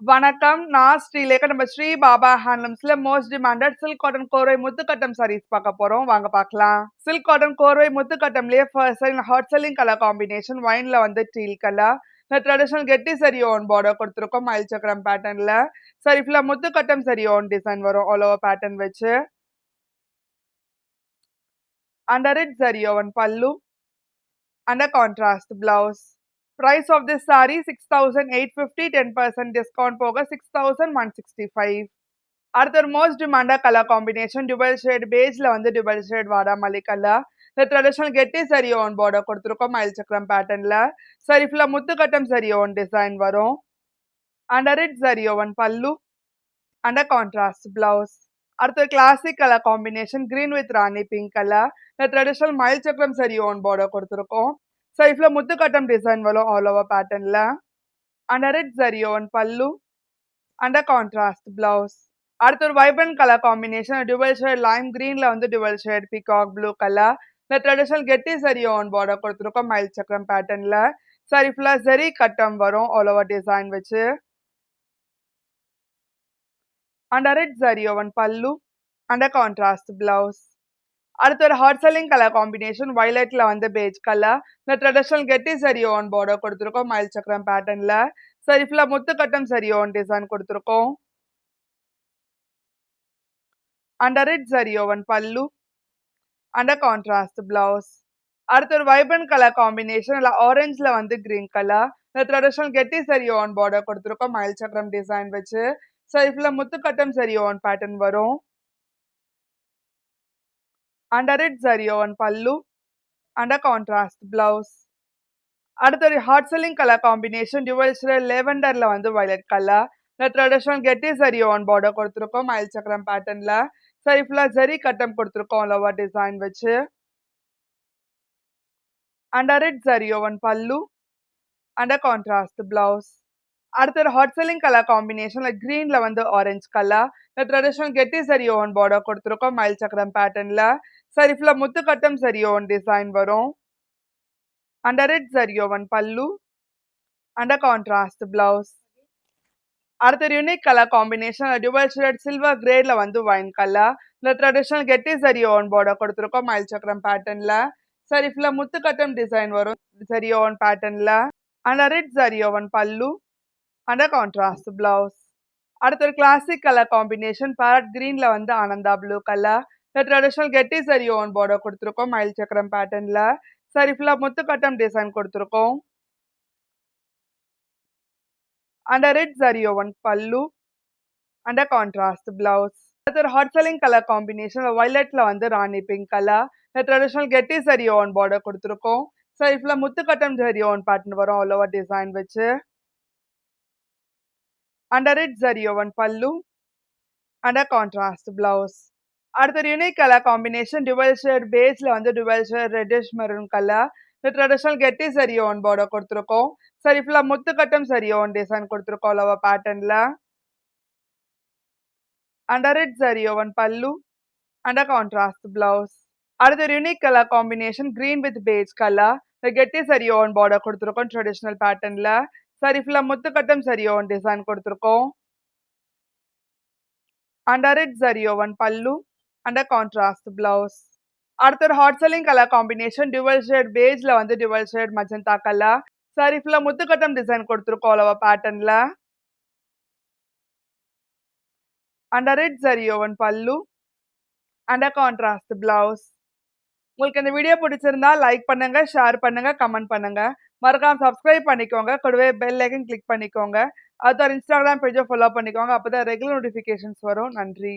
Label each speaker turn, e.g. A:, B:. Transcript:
A: வணக்கம். நான் ஸ்ரீலேகா. நம்ம ஸ்ரீ பாபா ஹேண்ட்லூம்ஸ்ல மோஸ்ட் டிமாண்டட் சில்க் காட்டன் கோர்வை முத்துக்கட்டம் சாரீஸ் பார்க்க போறோம். வாங்க பார்க்கலாம். சில்க் காட்டன் கோர்வை முத்துக்கட்டம்லயே first sell hot selling colour combination ஒயின்ல வந்து டீல் கலர். இந்த ட்ரெடிஷனல் கெட்டி சரி ஓன் பார்டர் கொடுத்துருக்கோம் மயில் சக்கரம் பேட்டர்ன்ல. சரி ஃபுல்லா முத்துக்கட்டம் சரி ஓன் டிசைன் வரும் ஆல் ஓவர் பேட்டர்ன் வச்சு. அண்டர் இட் சரி own pallu and a contrast blouse. Price of this saree 6,850, 10% discount போக 6,165. அடுத்த ஒரு most demanded colour combination dual shade பேஜ்ல வந்து டுவல் ஷேட் வாடாமல்லி கலர். இந்த ட்ரெடிஷனல் கெட்டி சரி ஓன் பார்டர் கொடுத்துருக்கோம் மயில் சக்கரம் பேட்டர்ன்ல. சரி ஃபுல்லா முத்துக்கட்டம் சரி ஓன் டிசைன் வரும். அண்டர் இட் சரி own pallu and a contrast blouse. அடுத்த classic colour combination green with rani pink colour. இந்த ட்ரெடிஷனல் மயில் சக்கரம் சரி ஓன் பார்டர் கொடுத்துருக்கோம். சைஃப்ல முத்துக்கட்டம் டிசைன் வரும் ஆல் ஓவர் பேட்டர்ன்ல. அண்டர் இட் சரி own pallu and a contrast blouse. அடுத்த ஒரு vibrant colour combination dual shade lime கிரீன்ல வந்து dual shade peacock blue colour. இந்த ட்ரெடிஷனல் கெட்டி சரி ஓன் பார்டர் கொடுத்துருக்கோம் மயில் சக்கரம் பேட்டர்ன்ல. சரி ஃபுல்லா சரி கட்டம் வரும் ஆல் ஓவர் டிசைன் வச்சு. அண்டர் இட் சரி own pallu and a contrast blouse. அடுத்த ஒரு ஹாட் செல்லிங் கலர் காம்பினேஷன் வயலட்ல வந்து பேஜ் கலர். இந்த ட்ரெடிஷனல் கெட்டி சரி ஓன் பார்டர் கொடுத்துருக்கோம் மயில் சக்கரம் பேட்டர்ன்ல. சரி ஃபுல்லா முத்துக்கட்டம் சரி ஓன் டிசைன் கொடுத்துருக்கோம். அண்டர் இட் சரி own pallu and a contrast blouse. அடுத்த ஒரு வைப்ரண்ட் கலர் காம்பினேஷன் இல்ல ஆரஞ்சுல வந்து கிரீன் கலர். இந்த ட்ரெடிஷனல் கெட்டி சரி ஓன் பார்டர் கொடுத்துருக்கோம் மயில் சக்கரம் டிசைன் வச்சு. சரி ஃபுல்லா முத்துக்கட்டம் சரி ஓன் பேட்டர்ன் வரும். அண்டர் இட் சரி own pallu and a contrast blouse. அடுத்தது hot selling colour combination dual shade லேவெண்டர்ல வந்து வயலட் கலர். இந்த ட்ரெடிஷனல் கெட்டி சரி ஓன் பார்டர் கொடுத்துருக்கோம் மயில் சக்கரம் பேட்டர்ன்ல. சரி ஃபுல்லா ஜரி கட்டம் கொடுத்துருக்கோம் ஆல் ஓவர் டிசைன் வச்சு. அண்டர் இட் சரி own pallu and a contrast blouse. அடுத்தது ஹாட் செல்லிங் கலர் காம்பினேஷன்ல கிரீன்ல வந்து ஆரஞ்சு கலர். இந்த ட்ரெடிஷனல் கெட்டி சரி ஓன் பார்டர் கொடுத்துருக்கோம் மயில் சக்கரம் பேட்டர்ன்ல. சரி ஃபுல்லா முத்துக்கட்டம் சரி ஓன் டிசைன் வரும். அண்டர் இட் சரி own pallu and a contrast blouse. அடுத்த unique colour combination dual shade silver கிரேட்ல வந்து வைன் கலர். இந்த ட்ரெடிஷனல் கெட்டி சரி ஓன் பார்டர் கொடுத்துருக்கோம் மயில் சக்கரம் பேட்டர்ன்ல. சரி ஃபுல்லா முத்துக்கட்டம் டிசைன் வரும் சரி ஓன் பேட்டர்ன்ல. அண்டர் இட் சரி own pallu and a contrast blouse. அடுத்த ஒரு கிளாசிக் கலர் காம்பினேஷன் பேரட் கிரீன்ல வந்து ஆனந்தா ப்ளூ கலர். இந்த ட்ரெடிஷனல் கெட்டி சரி ஓன் பார்டர் கொடுத்துருக்கோம் மயில் சக்கரம் பேட்டர்ன்ல. சரி ஃபுல்லா முத்துக்கட்டம் டிசைன் கொடுத்துருக்கோம். அண்டர் இட் சரி own pallu and a contrast blouse. அடுத்த ஒரு ஹாட் செல்லிங் கலர் காம்பினேஷன் வயலட்ல வந்து ராணி பிங்க் கலர். இந்த ட்ரெடிஷனல் கெட்டி சரி ஓன் பார்டர் கொடுத்துருக்கோம். சரி ஃபுல்லா முத்துக்கட்டம் சரி ஓன் பேட்டர்ன் வரும் ஆல் ஓவர் டிசைன் வச்சு. அண்டர் இட் சரி own pallu and a contrast blouse. அடுத்த ஒரு unique colour combination dual shade பேஸ்ல வந்து dual shade reddish maroon colour. இந்த ட்ரெடிஷனல் கெட்டி சரி ஓன் பார்டர் கொடுத்துருக்கோம். சரி ஃபுல்லா முத்துக்கட்டம் சரி ஓன் டிசைன் கொடுத்துருக்கோம் ஆல் ஓவர் பேட்டர்ன்ல. அண்டர் இட் சரி own pallu and a contrast blouse. அடுத்த ஒரு unique colour combination green with beige colour. இந்த கெட்டி சரி ஓன் பார்டர் கொடுத்துருக்கோம் ட்ரெடிஷனல் பேட்டர்ன்ல. சரி ஃபுல்லா முத்துக்கட்டம் சரி ஓன் டிசைன் கொடுத்துருக்கோம். அண்டர் இட் சரி own pallu and a contrast blouse. அடுத்த ஒரு hot selling colour combination dual shade பேஜ்ல வந்து dual shade magenta colour. Zari ஃபுல்லா முத்துக்கட்டம் டிசைன் கொடுத்துருக்கோம் ஆல் ஓவர் பேட்டர்ன்ல. அண்டர் இட் சரி own pallu and a contrast blouse. உங்களுக்கு இந்த வீடியோ பிடிச்சிருந்தா லைக் பண்ணுங்க, ஷேர் பண்ணுங்க, கமெண்ட் பண்ணுங்க. மறக்காம சப்ஸ்கிரைப் பண்ணிக்கோங்க. கூடவே பெல் ஐக்கன் கிளிக் பண்ணிக்கோங்க. அடுத்த இன்ஸ்டாகிராம் பேஜை ஃபாலோ பண்ணிக்கோங்க. அப்பதான் ரெகுலர் நோட்டிஃபிகேஷன்ஸ் வரும். நன்றி.